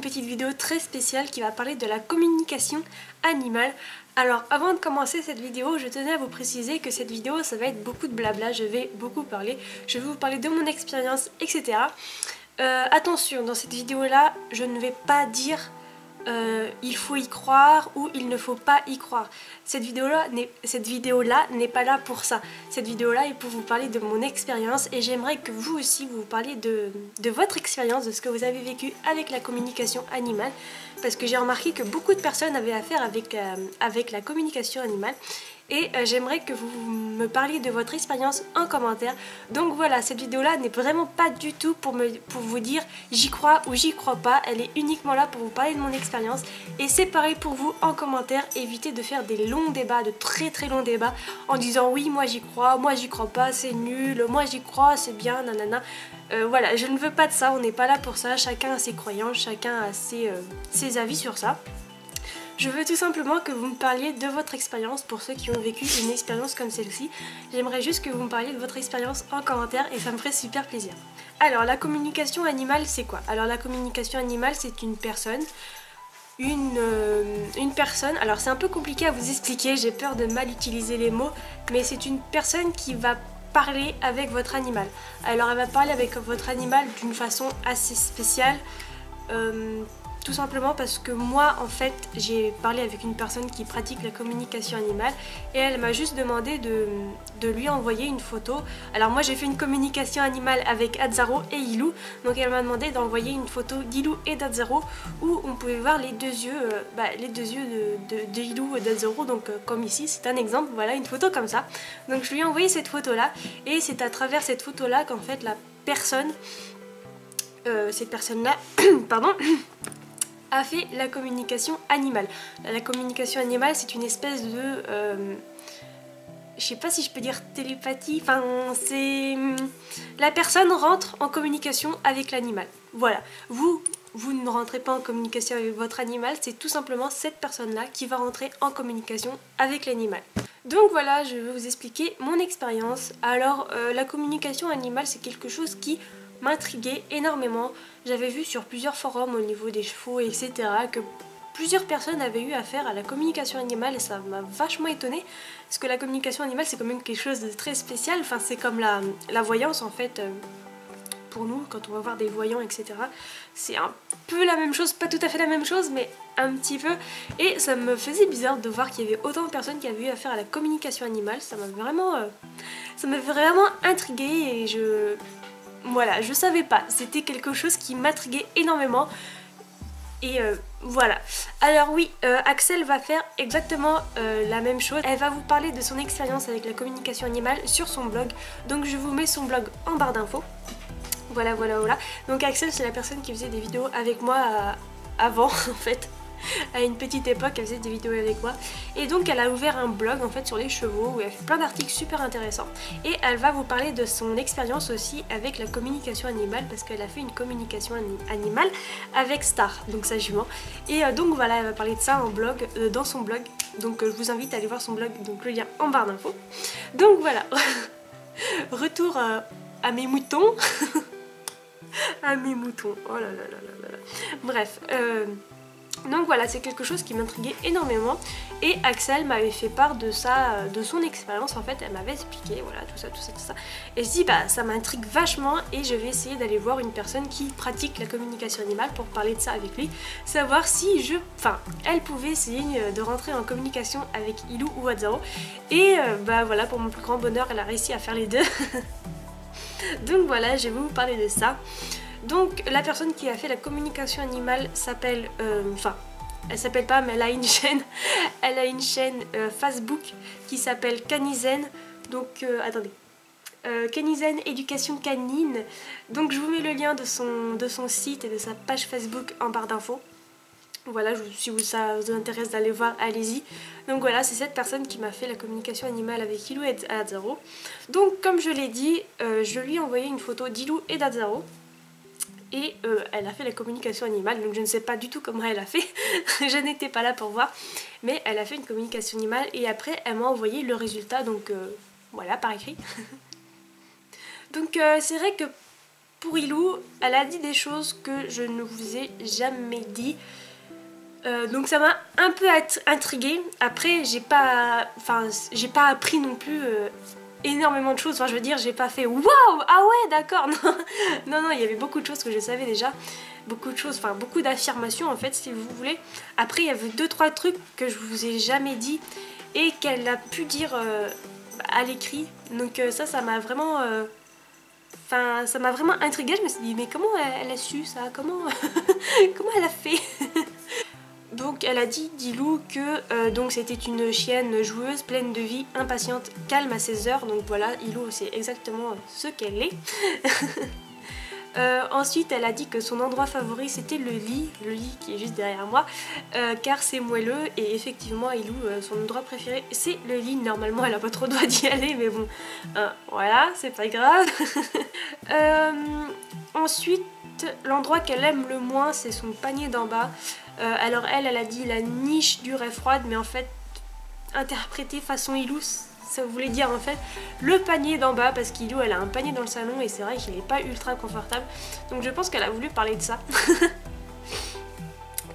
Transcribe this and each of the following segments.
une petite vidéo très spéciale qui va parler de la communication animale. Alors avant de commencer cette vidéo, je tenais à vous préciser que cette vidéo ça va être beaucoup de blabla, je vais beaucoup parler, je vais vous parler de mon expérience, etc. Attention, dans cette vidéo là, je ne vais pas dire il faut y croire ou il ne faut pas y croire. Cette vidéo là n'est pas là pour ça. Cette vidéo là est pour vous parler de mon expérience et j'aimerais que vous aussi vous parliez de votre expérience, de ce que vous avez vécu avec la communication animale, parce que j'ai remarqué que beaucoup de personnes avaient affaire avec la communication animale. Et j'aimerais que vous me parliez de votre expérience en commentaire. Donc voilà, cette vidéo là n'est vraiment pas du tout pour vous dire j'y crois ou j'y crois pas. Elle est uniquement là pour vous parler de mon expérience. Et c'est pareil pour vous en commentaire. Évitez de faire des longs débats, de très longs débats, en disant oui moi j'y crois pas, c'est nul, moi j'y crois, c'est bien, nanana. Voilà, je ne veux pas de ça, on n'est pas là pour ça. Chacun a ses croyances, chacun a ses avis sur ça. Je veux tout simplement que vous me parliez de votre expérience pour ceux qui ont vécu une expérience comme celle-ci. J'aimerais juste que vous me parliez de votre expérience en commentaire et ça me ferait super plaisir. Alors la communication animale c'est quoi? Alors la communication animale c'est une personne, alors c'est un peu compliqué à vous expliquer, j'ai peur de mal utiliser les mots, mais c'est une personne qui va parler avec votre animal. Alors elle va parler avec votre animal d'une façon assez spéciale. Tout simplement parce que moi en fait j'ai parlé avec une personne qui pratique la communication animale et elle m'a juste demandé de lui envoyer une photo. Alors moi j'ai fait une communication animale avec Azzaro et Ilou, donc elle m'a demandé d'envoyer une photo d'Ilou et d'Azzaro où on pouvait voir les deux yeux de Ilou et d'Azzaro, donc comme ici c'est un exemple, voilà une photo comme ça. Donc je lui ai envoyé cette photo là et c'est à travers cette photo là qu'en fait la personne, cette personne là, pardon, a fait la communication animale. La communication animale c'est une espèce de... je sais pas si je peux dire télépathie, enfin c'est... La personne rentre en communication avec l'animal. Voilà, vous ne rentrez pas en communication avec votre animal, c'est tout simplement cette personne-là qui va rentrer en communication avec l'animal. Donc voilà, je vais vous expliquer mon expérience. Alors la communication animale c'est quelque chose qui m'intriguait énormément. J'avais vu sur plusieurs forums au niveau des chevaux, etc. que plusieurs personnes avaient eu affaire à la communication animale et ça m'a vachement étonnée. Parce que la communication animale c'est quand même quelque chose de très spécial. Enfin c'est comme la voyance en fait. Pour nous, quand on va voir des voyants, etc. C'est un peu la même chose, pas tout à fait la même chose, mais un petit peu. Et ça me faisait bizarre de voir qu'il y avait autant de personnes qui avaient eu affaire à la communication animale. Ça m'a vraiment intriguée et voilà, je savais pas. C'était quelque chose qui m'intriguait énormément. Et voilà. Alors oui, Axel va faire exactement la même chose. Elle va vous parler de son expérience avec la communication animale sur son blog. Donc je vous mets son blog en barre d'infos. Voilà. Donc Axel c'est la personne qui faisait des vidéos avec moi avant en fait. À une petite époque elle faisait des vidéos avec moi. Et donc elle a ouvert un blog en fait sur les chevaux où elle fait plein d'articles super intéressants. Et elle va vous parler de son expérience aussi avec la communication animale parce qu'elle a fait une communication animale avec Star, donc sa jument. Et donc voilà, elle va parler de ça en blog, dans son blog. Donc je vous invite à aller voir son blog, donc le lien en barre d'infos. Donc voilà, retour à mes moutons. À mes moutons, oh là là. Bref, donc voilà, c'est quelque chose qui m'intriguait énormément. Et Axel m'avait fait part de ça, de son expérience en fait. Elle m'avait expliqué, voilà, tout ça. Et je dis, bah ça m'intrigue vachement et je vais essayer d'aller voir une personne qui pratique la communication animale pour parler de ça avec lui. Savoir si elle pouvait essayer de rentrer en communication avec Ilou ou Azzaro. Et bah voilà, pour mon plus grand bonheur, elle a réussi à faire les deux. Donc voilà, je vais vous parler de ça. Donc la personne qui a fait la communication animale s'appelle, elle s'appelle pas mais elle a une chaîne, Facebook qui s'appelle Canizen. Donc attendez, Canizen Éducation Canine. Donc je vous mets le lien de son site et de sa page Facebook en barre d'infos. Voilà, si ça vous intéresse d'aller voir, allez-y. Donc voilà, c'est cette personne qui m'a fait la communication animale avec Ilou et Azzaro. Donc comme je l'ai dit, je lui ai envoyé une photo d'Ilou et d'Azzaro. Et elle a fait la communication animale, donc je ne sais pas du tout comment elle a fait. Je n'étais pas là pour voir. Mais elle a fait une communication animale et après elle m'a envoyé le résultat, donc voilà, par écrit. Donc c'est vrai que pour Ilou, elle a dit des choses que je ne vous ai jamais dit. Donc ça m'a un peu intriguée. Après j'ai pas appris non plus énormément de choses. Enfin je veux dire, j'ai pas fait waouh, ah ouais d'accord. Non, il y avait beaucoup de choses que je savais déjà. Beaucoup de choses, enfin beaucoup d'affirmations en fait si vous voulez. Après il y avait 2-3 trucs que je vous ai jamais dit et qu'elle a pu dire à l'écrit. Donc ça m'a vraiment... ça m'a vraiment intriguée. Je me suis dit mais comment elle a su ça? Comment elle a fait? Donc elle a dit, Dilou, que donc c'était une chienne joueuse, pleine de vie, impatiente, calme à ses heures. Donc voilà, Ilou c'est exactement ce qu'elle est. Ensuite elle a dit que son endroit favori c'était le lit qui est juste derrière moi, car c'est moelleux. Et effectivement Ilou, son endroit préféré c'est le lit. Normalement elle a pas trop le droit d'y aller, mais bon, voilà, c'est pas grave. Ensuite l'endroit qu'elle aime le moins c'est son panier d'en bas. Alors elle a dit la niche dure et froide, mais en fait interprété façon Ilou, ça voulait dire en fait le panier d'en bas, parce qu'Ilou elle a un panier dans le salon et c'est vrai qu'il n'est pas ultra confortable, donc je pense qu'elle a voulu parler de ça.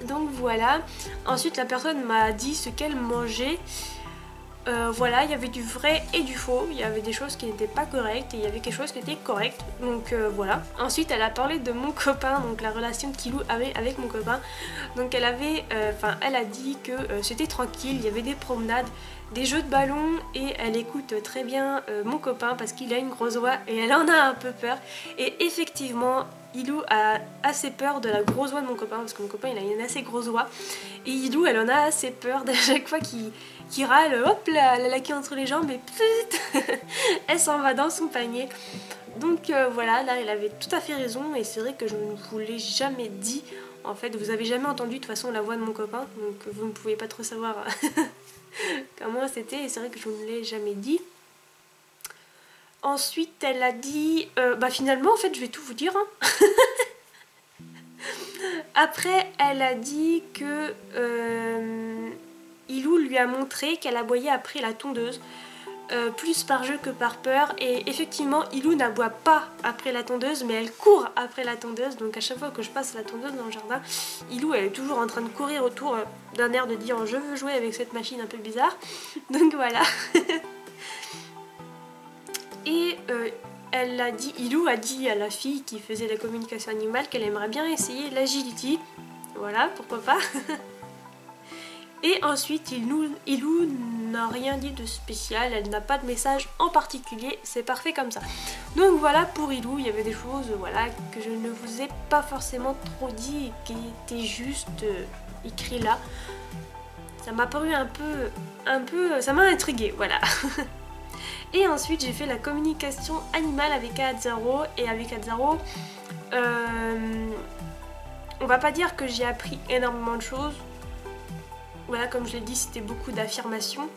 Donc voilà. Ensuite la personne m'a dit ce qu'elle mangeait. Voilà, il y avait du vrai et du faux, il y avait des choses qui n'étaient pas correctes et il y avait quelque chose qui était correct, donc voilà. Ensuite elle a parlé de mon copain, donc la relation qu'Ilou avait avec mon copain. Donc elle avait, elle a dit que c'était tranquille, il y avait des promenades, des jeux de ballon, et elle écoute très bien mon copain parce qu'il a une grosse voix et elle en a un peu peur. Et effectivement Ilou a assez peur de la grosse voix de mon copain, parce que mon copain il a une assez grosse voix, et Ilou elle en a assez peur de chaque fois qu'il râle, hop là, elle a la queue entre les jambes et put, elle s'en va dans son panier. Donc voilà, là elle avait tout à fait raison, et c'est vrai que je ne vous l'ai jamais dit. En fait vous avez jamais entendu de toute façon la voix de mon copain, donc vous ne pouvez pas trop savoir comment c'était, et c'est vrai que je ne l'ai jamais dit. Ensuite elle a dit, finalement en fait je vais tout vous dire hein. Après elle a dit que Ilou lui a montré qu'elle aboyait après la tondeuse, plus par jeu que par peur, et effectivement Ilou n'aboie pas après la tondeuse, mais elle court après la tondeuse. Donc à chaque fois que je passe la tondeuse dans le jardin, Ilou elle est toujours en train de courir autour d'un air de dire je veux jouer avec cette machine un peu bizarre. Donc voilà. Et elle a dit, Ilou a dit à la fille qui faisait la communication animale qu'elle aimerait bien essayer l'agility. Voilà, pourquoi pas. Et ensuite Ilou n'a rien dit de spécial, elle n'a pas de message en particulier, c'est parfait comme ça. Donc voilà pour Ilou, il y avait des choses voilà, que je ne vous ai pas forcément trop dit et qui étaient juste écrits là. Ça m'a paru un peu, ça m'a intriguée, voilà. Et ensuite j'ai fait la communication animale avec Ahazaro, et avec Ahazaro, on va pas dire que j'ai appris énormément de choses. Voilà, comme je l'ai dit, c'était beaucoup d'affirmations.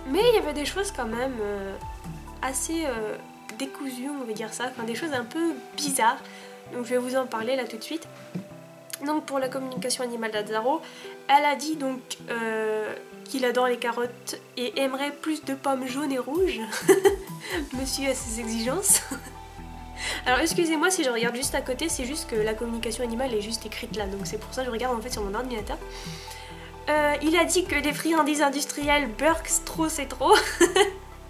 Mais il y avait des choses quand même assez décousues, on va dire ça. Enfin, des choses un peu bizarres. Donc je vais vous en parler là tout de suite. Donc pour la communication animale d'Ahazaro, elle a dit donc qu'il adore les carottes et aimerait plus de pommes jaunes et rouges. Monsieur a ses exigences. Alors excusez-moi si je regarde juste à côté, c'est juste que la communication animale est juste écrite là. Donc c'est pour ça que je regarde en fait sur mon ordinateur. Il a dit que les friandises industrielles Burke trop c'est trop.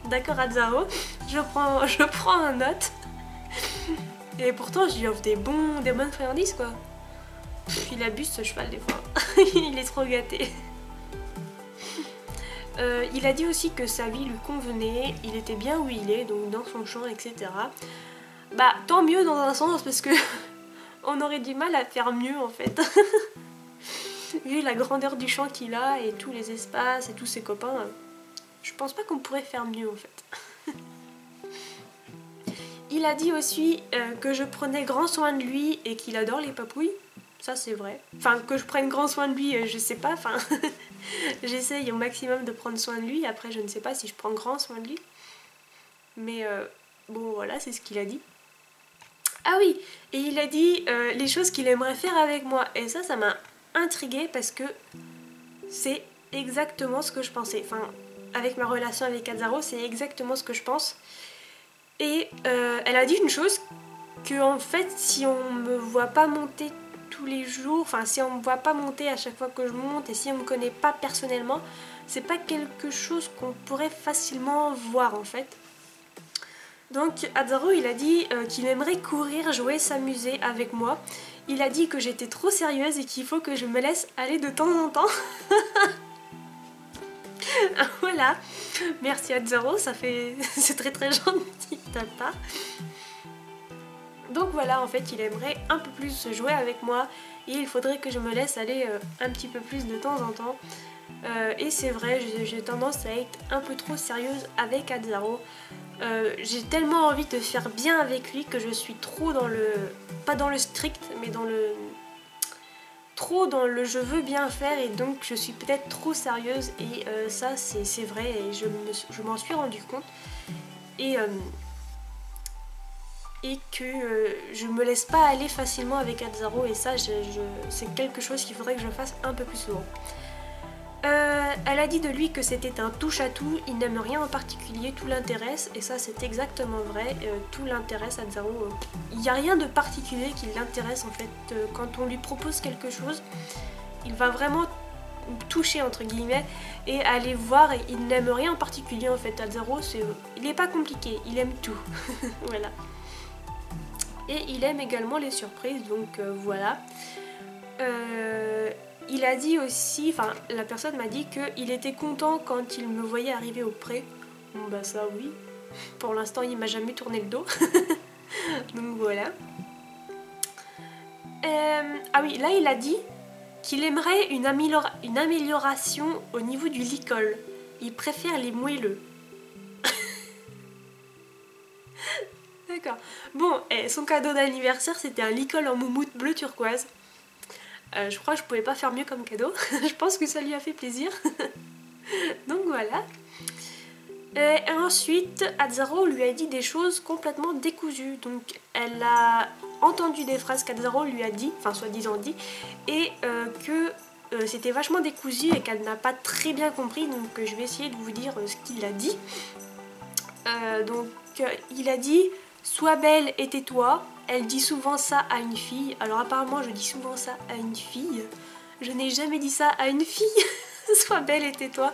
D'accord Ahazaro, je prends en note. Et pourtant je lui offre des bonnes friandises quoi. Il abuse ce cheval des fois. Il est trop gâté. Il a dit aussi que sa vie lui convenait, il était bien où il est, donc dans son champ, etc. Bah tant mieux dans un sens, parce que on aurait du mal à faire mieux en fait. Vu la grandeur du champ qu'il a et tous les espaces et tous ses copains, je pense pas qu'on pourrait faire mieux en fait. Il a dit aussi que je prenais grand soin de lui et qu'il adore les papouilles. Ça c'est vrai. Enfin que je prenne grand soin de lui, je sais pas, enfin j'essaye au maximum de prendre soin de lui, après je ne sais pas si je prends grand soin de lui. Mais bon voilà, c'est ce qu'il a dit. Ah oui, et il a dit les choses qu'il aimerait faire avec moi, et ça m'a intriguée parce que c'est exactement ce que je pensais. Enfin, avec ma relation avec Ahazaro, c'est exactement ce que je pense. Et elle a dit une chose que en fait si on me voit pas monter tous les jours, enfin si on me voit pas monter à chaque fois que je monte et si on me connaît pas personnellement, c'est pas quelque chose qu'on pourrait facilement voir en fait. Donc Azzaro il a dit qu'il aimerait courir, jouer, s'amuser avec moi. Il a dit que j'étais trop sérieuse et qu'il faut que je me laisse aller de temps en temps. Voilà, merci Azzaro, ça fait... c'est très très gentil de ta part. Donc voilà, en fait il aimerait un peu plus jouer avec moi et il faudrait que je me laisse aller un petit peu plus de temps en temps. Et c'est vrai, j'ai tendance à être un peu trop sérieuse avec Azzaro. J'ai tellement envie de faire bien avec lui que je suis trop dans le... pas dans le strict, mais dans le... trop dans le je veux bien faire et donc je suis peut-être trop sérieuse et ça c'est vrai et je m'en suis rendu compte. Et que je me laisse pas aller facilement avec Azzaro et ça c'est quelque chose qu'il faudrait que je fasse un peu plus souvent. Elle a dit de lui que c'était un touche-à-tout, il n'aime rien en particulier, tout l'intéresse, et ça c'est exactement vrai, tout l'intéresse Azzaro. Il n'y a rien de particulier qui l'intéresse en fait, quand on lui propose quelque chose, il va vraiment toucher entre guillemets et aller voir et il n'aime rien en particulier en fait. Azzaro, il n'est pas compliqué, il aime tout. Voilà. Et il aime également les surprises, donc voilà. Il a dit aussi, enfin la personne m'a dit qu'il était content quand il me voyait arriver au pré. Bon bah ça oui, pour l'instant il m'a jamais tourné le dos. Donc voilà. Ah oui, là il a dit qu'il aimerait une amélioration au niveau du licol. Il préfère les moelleux. D'accord. Bon, son cadeau d'anniversaire c'était un licol en moumoute bleu turquoise. Je crois que je pouvais pas faire mieux comme cadeau. Je pense que ça lui a fait plaisir. Donc voilà. Et ensuite, Azzaro lui a dit des choses complètement décousues. Donc elle a entendu des phrases qu'Azzaro lui a dit, enfin soi-disant dit, et que c'était vachement décousu et qu'elle n'a pas très bien compris. Donc je vais essayer de vous dire ce qu'il a dit. Donc il a dit « Sois belle et tais-toi ». Elle dit souvent ça à une fille. Alors apparemment je dis souvent ça à une fille. Je n'ai jamais dit ça à une fille. Sois belle et tais-toi.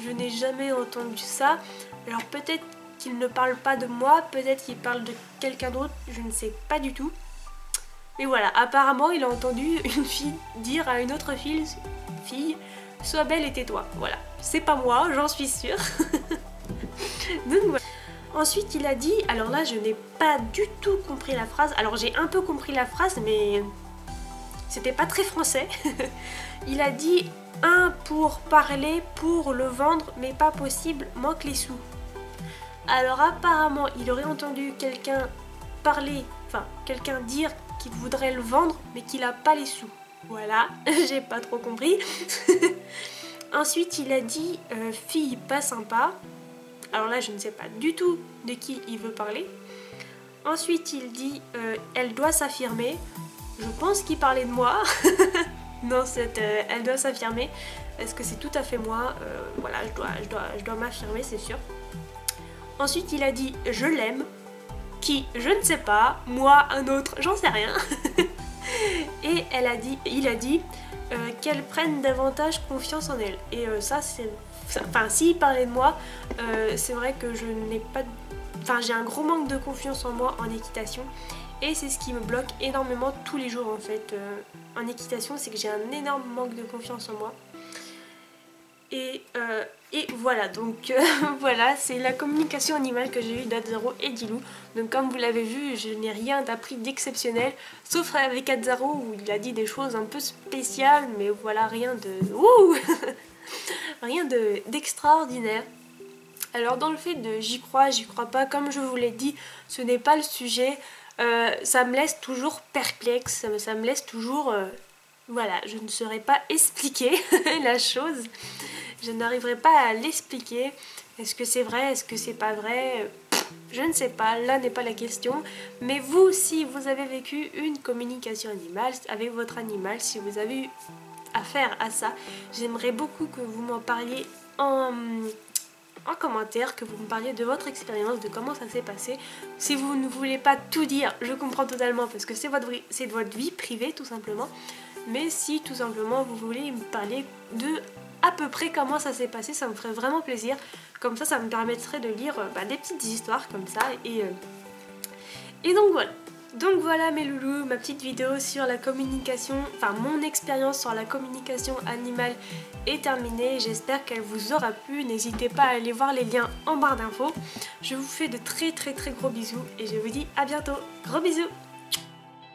Je n'ai jamais entendu ça. Alors peut-être qu'il ne parle pas de moi, peut-être qu'il parle de quelqu'un d'autre, je ne sais pas du tout. Mais voilà, apparemment il a entendu une fille dire à une autre fille sois belle et tais-toi. Voilà, c'est pas moi, j'en suis sûre. Donc voilà. Ensuite il a dit, alors là je n'ai pas du tout compris la phrase, alors j'ai un peu compris la phrase mais c'était pas très français. Il a dit un pour parler, pour le vendre, mais pas possible, manque les sous. Alors apparemment il aurait entendu quelqu'un parler, enfin quelqu'un dire qu'il voudrait le vendre mais qu'il n'a pas les sous. Voilà, j'ai pas trop compris. Ensuite il a dit fille pas sympa. Alors là je ne sais pas du tout de qui il veut parler. Ensuite il dit elle doit s'affirmer. Je pense qu'il parlait de moi. Non, elle doit s'affirmer. Est-ce que c'est tout à fait moi? Voilà, je dois m'affirmer, c'est sûr. Ensuite il a dit je l'aime. Qui? Je ne sais pas. Moi, un autre, j'en sais rien. Et il a dit qu'elle prenne davantage confiance en elle. Et ça c'est... Enfin, s'il parlait de moi, c'est vrai que je n'ai pas... Enfin, j'ai un gros manque de confiance en moi en équitation. Et c'est ce qui me bloque énormément tous les jours en fait. En équitation, c'est que j'ai un énorme manque de confiance en moi. Et voilà, donc voilà, c'est la communication animale que j'ai eue d'Azzaro et d'Ilou. Donc comme vous l'avez vu, je n'ai rien d'appris d'exceptionnel, sauf avec Azzaro où il a dit des choses un peu spéciales, mais voilà, rien de... Ouh rien d'extraordinaire. Alors dans le fait de j'y crois pas, comme je vous l'ai dit, ce n'est pas le sujet. Ça me laisse toujours perplexe, ça me laisse toujours... voilà, je ne saurais pas expliquer la chose. Je n'arriverai pas à l'expliquer. Est-ce que c'est vrai? Est-ce que c'est pas vrai? Je ne sais pas, là n'est pas la question. Mais vous, si vous avez vécu une communication animale avec votre animal, si vous avez eu affaire à ça, j'aimerais beaucoup que vous m'en parliez en commentaire, que vous me parliez de votre expérience, de comment ça s'est passé. Si vous ne voulez pas tout dire, je comprends totalement parce que c'est votre vie privée tout simplement. Mais si tout simplement vous voulez me parler de à peu près comment ça s'est passé, ça me ferait vraiment plaisir. Comme ça me permettrait de lire des petites histoires comme ça. Et donc voilà. Donc voilà mes loulous, ma petite vidéo sur la communication, enfin mon expérience sur la communication animale est terminée. J'espère qu'elle vous aura plu. N'hésitez pas à aller voir les liens en barre d'infos. Je vous fais de très gros bisous et je vous dis à bientôt. Gros bisous!